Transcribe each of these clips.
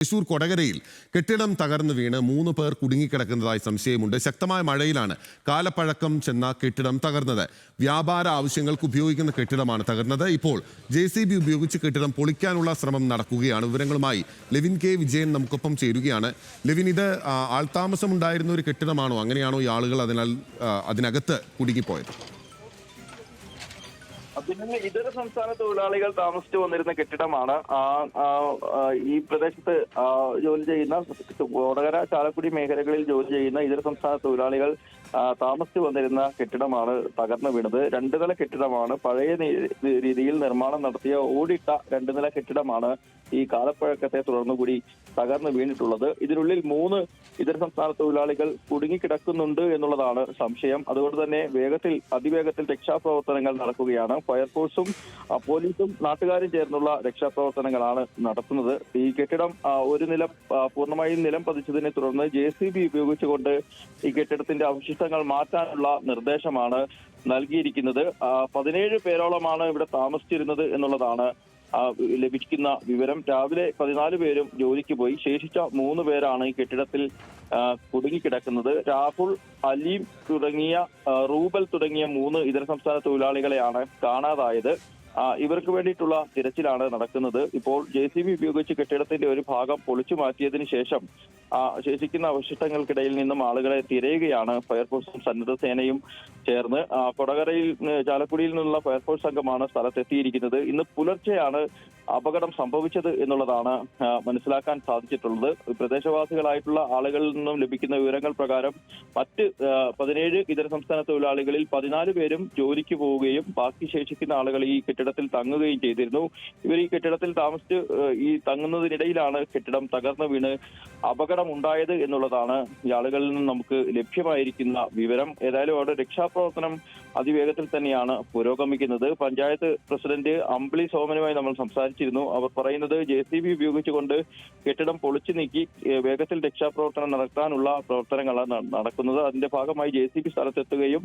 തൃശൂർ കൊടകരയിൽ കെട്ടിടം തകർന്നു വീണ് 3 പേർ കുടുങ്ങിക്കിടക്കുന്നതായി സംശയമുണ്ട്. ശക്തമായ മഴയിലാണ് കാലപ്പഴക്കം ചെന്ന കെട്ടിടം തകർന്നത്. വ്യാപാര ആവശ്യങ്ങൾക്ക് ഉപയോഗിക്കുന്ന കെട്ടിടമാണ് തകർന്നത്. ഇപ്പോൾ JCB ഉപയോഗിച്ച് കെട്ടിടം പൊളിക്കാനുള്ള ശ്രമം നടക്കുകയാണ്. വിവരങ്ങളുമായി ലെവിൻ കെ വിജയൻ നമുക്കൊപ്പം ചേരുകയാണ്. ലെവിൻ, ഇത് ആൾതാമസമുണ്ടായിരുന്ന ഒരു കെട്ടിടമാണോ? അങ്ങനെയാണോ ഈ ആളുകൾ അതിനകത്ത് കുടുങ്ങിപ്പോയത്? പിന്നെ ഇതര സംസ്ഥാന തൊഴിലാളികൾ താമസിച്ചു വന്നിരുന്ന കെട്ടിടമാണ്. ഈ പ്രദേശത്ത് ജോലി ചെയ്യുന്ന കൊടകര ചാലക്കുടി മേഖലകളിൽ ജോലി ചെയ്യുന്ന ഇതര സംസ്ഥാന തൊഴിലാളികൾ താമസിച്ചു വന്നിരുന്ന കെട്ടിടമാണ് തകർന്നു വീണത്. 2 നില കെട്ടിടമാണ്. പഴയ രീതിയിൽ നിർമ്മാണം നടത്തിയ ഓടിട്ട 2 നില കെട്ടിടമാണ് ഈ കാലപ്പഴക്കത്തെ തുടർന്നുകൂടി തകർന്നു വീണിട്ടുള്ളത്. ഇതിനുള്ളിൽ 3 ഇതര സംസ്ഥാന തൊഴിലാളികൾ കുടുങ്ങിക്കിടക്കുന്നുണ്ട് എന്നുള്ളതാണ് സംശയം. അതുകൊണ്ട് തന്നെ അതിവേഗത്തിൽ രക്ഷാപ്രവർത്തനങ്ങൾ നടക്കുകയാണ്. ഫയർഫോഴ്സും പോലീസും നാട്ടുകാരും ചേർന്നുള്ള രക്ഷാപ്രവർത്തനങ്ങളാണ് നടത്തുന്നത്. ഈ കെട്ടിടം ഒരു നില പൂർണ്ണമായും നിലം പതിച്ചതിനെ തുടർന്ന് JCB ഉപയോഗിച്ചുകൊണ്ട് ഈ കെട്ടിടത്തിന്റെ അവശിഷ്ടങ്ങൾ മാറ്റാനുള്ള നിർദ്ദേശമാണ് നൽകിയിരിക്കുന്നത്. 17 പേരോളമാണ് ഇവിടെ താമസിച്ചിരുന്നത് എന്നുള്ളതാണ് ലഭിക്കുന്ന വിവരം. രാവിലെ 14 പേരും ജോലിക്ക് പോയി. ശേഷിച്ച 3 പേരാണ് ഈ കെട്ടിടത്തിൽ കുടുങ്ങിക്കിടക്കുന്നത്. രാഹുൽ, അലീം റൂബൽ തുടങ്ങിയ 3 ഇതര സംസ്ഥാന തൊഴിലാളികളെയാണ് കാണാതായത്. ഇവർക്ക് വേണ്ടിയിട്ടുള്ള തിരച്ചിലാണ് നടക്കുന്നത്. ഇപ്പോൾ JCB ഉപയോഗിച്ച് കെട്ടിടത്തിന്റെ ഒരു ഭാഗം പൊളിച്ചു മാറ്റിയതിനു ശേഷം ശേഷിക്കുന്ന അവശിഷ്ടങ്ങൾക്കിടയിൽ നിന്നും ആളുകളെ തിരയുകയാണ് ഫയർഫോഴ്സും സന്നദ്ധ സേനയും ചേർന്ന്. കൊടകരയിൽ ചാലക്കുടിയിൽ നിന്നുള്ള ഫയർഫോഴ്സ് സംഘമാണ് സ്ഥലത്തെത്തിയിരിക്കുന്നത്. ഇന്ന് പുലർച്ചെയാണ് അപകടം സംഭവിച്ചത് എന്നുള്ളതാണ് മനസ്സിലാക്കാൻ സാധിച്ചിട്ടുള്ളത്. പ്രദേശവാസികളായിട്ടുള്ള ആളുകളിൽ നിന്നും ലഭിക്കുന്ന വിവരങ്ങൾ പ്രകാരം മറ്റ് 17 ഇതര സംസ്ഥാന തൊഴിലാളികളിൽ 14 പേരും ജോലിക്ക് പോവുകയും ബാക്കി ശേഷിക്കുന്ന ആളുകൾ ഈ കെട്ടിടത്തിൽ തങ്ങുകയും ചെയ്തിരുന്നു. ഇവർ ഈ കെട്ടിടത്തിൽ താമസിച്ച് ഈ തങ്ങുന്നതിനിടയിലാണ് കെട്ടിടം തകർന്നു വീണ് അപകടം ഉണ്ടായത് എന്നുള്ളതാണ് ഈ ആളുകളിൽ നിന്നും നമുക്ക് ലഭ്യമായിരിക്കുന്ന വിവരം. ഏതായാലും അവിടെ രക്ഷാപ്രവർത്തനം അതിവേഗത്തിൽ തന്നെയാണ് പുരോഗമിക്കുന്നത്. പഞ്ചായത്ത് പ്രസിഡന്റ് അമ്പിളി സോമനുമായി നമ്മൾ സംസാരിച്ചിരുന്നു. അവർ പറയുന്നത് JCB ഉപയോഗിച്ചുകൊണ്ട് കെട്ടിടം പൊളിച്ചു നീക്കി വേഗത്തിൽ രക്ഷാപ്രവർത്തനം നടത്താനുള്ള പ്രവർത്തനങ്ങളാണ് നടക്കുന്നത്. അതിന്റെ ഭാഗമായി JCB സ്ഥലത്തെത്തുകയും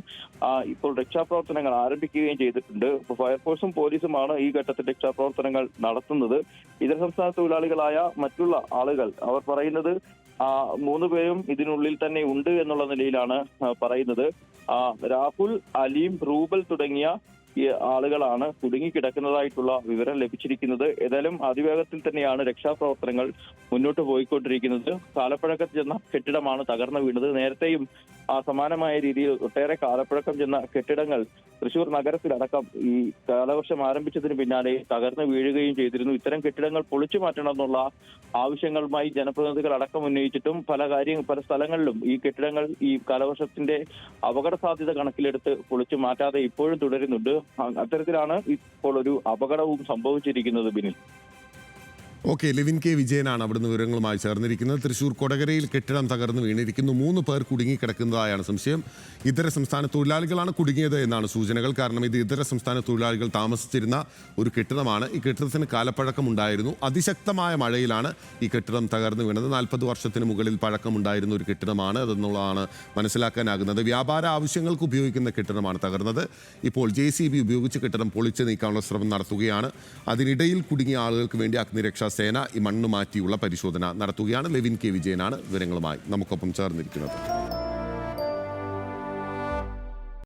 ഇപ്പോൾ രക്ഷാപ്രവർത്തനങ്ങൾ ആരംഭിക്കുകയും ചെയ്തിട്ടുണ്ട്. ഫയർഫോഴ്സും പോലീസുമാണ് ഈ ഘട്ടത്തിൽ രക്ഷാപ്രവർത്തനങ്ങൾ നടത്തുന്നത്. ഇതര സംസ്ഥാന തൊഴിലാളികളായ മറ്റുള്ള ആളുകൾ അവർ പറയുന്നത് 3 പേരും ഇതിനുള്ളിൽ തന്നെ ഉണ്ട് എന്നുള്ള നിലയിലാണ് പറയുന്നത്. രാഹുൽ, അലീം, റൂബൽ തുടങ്ങിയ ഈ ആളുകളാണ് കുടുങ്ങിക്കിടക്കുന്നതായിട്ടുള്ള വിവരം ലഭിച്ചിരിക്കുന്നത്. ഏതായാലും അതിവേഗത്തിൽ തന്നെയാണ് രക്ഷാപ്രവർത്തനങ്ങൾ മുന്നോട്ട് പോയിക്കൊണ്ടിരിക്കുന്നത്. കാലപ്പഴക്കം ചെന്ന കെട്ടിടമാണ് തകർന്നു വീണത്. നേരത്തെയും സമാനമായ രീതിയിൽ ഒട്ടേറെ കാലപ്പഴക്കം ചെന്ന കെട്ടിടങ്ങൾ തൃശൂർ നഗരത്തിലടക്കം ഈ കാലവർഷം ആരംഭിച്ചതിന് പിന്നാലെ തകർന്നു വീഴുകയും ചെയ്തിരുന്നു. ഇത്തരം കെട്ടിടങ്ങൾ പൊളിച്ചു മാറ്റണമെന്നുള്ള ആവശ്യങ്ങളുമായി ജനപ്രതിനിധികൾ അടക്കം ഉന്നയിച്ചിട്ടും പല സ്ഥലങ്ങളിലും ഈ കെട്ടിടങ്ങൾ ഈ കാലവർഷത്തിന്റെ അപകട സാധ്യത കണക്കിലെടുത്ത് പൊളിച്ചു മാറ്റാതെ ഇപ്പോഴും തുടരുന്നുണ്ട്. അത്തരത്തിലാണ് ഇപ്പോൾ ഒരു അപകടവും സംഭവിച്ചിരിക്കുന്നത്. ബിനിൽ, ഓക്കെ, ലെവിൻ കെ വിജയനാണ് അവിടുന്ന് വിവരങ്ങളുമായി ചേർന്നിരിക്കുന്നത്. തൃശൂർ കൊടകരയിൽ കെട്ടിടം തകർന്നു വീണിരിക്കുന്നു. 3 പേർ കുടുങ്ങിക്കിടക്കുന്നതായാണ് സംശയം. ഇതര സംസ്ഥാന തൊഴിലാളികളാണ് കുടുങ്ങിയത് എന്നാണ് സൂചനകൾ. കാരണം ഇത് ഇതര സംസ്ഥാന തൊഴിലാളികൾ താമസിച്ചിരുന്ന ഒരു കെട്ടിടമാണ്. ഈ കെട്ടിടത്തിന് കാലപ്പഴക്കം ഉണ്ടായിരുന്നു. അതിശക്തമായ മഴയിലാണ് ഈ കെട്ടിടം തകർന്നു വീണത്. 40 വർഷത്തിന് മുകളിൽ പഴക്കമുണ്ടായിരുന്ന ഒരു കെട്ടിടമാണ് അതെന്നുള്ളതാണ് മനസ്സിലാക്കാനാകുന്നത്. വ്യാപാര ആവശ്യങ്ങൾക്ക് ഉപയോഗിക്കുന്ന കെട്ടിടമാണ് തകർന്നത്. ഇപ്പോൾ JCB ഉപയോഗിച്ച് കെട്ടിടം പൊളിച്ചു നീക്കാനുള്ള ശ്രമം നടത്തുകയാണ്. അതിനിടയിൽ കുടുങ്ങിയ ആളുകൾക്ക് വേണ്ടി അഗ്നിരക്ഷാ സേന ഈ മണ്ണ് മാറ്റിയുള്ള പരിശോധന നടത്തുകയാണ്. ലെവിൻ കെ വിജയനാണ് വിവരങ്ങളുമായി നമുക്കൊപ്പം ചേർന്നിരിക്കുന്നത്.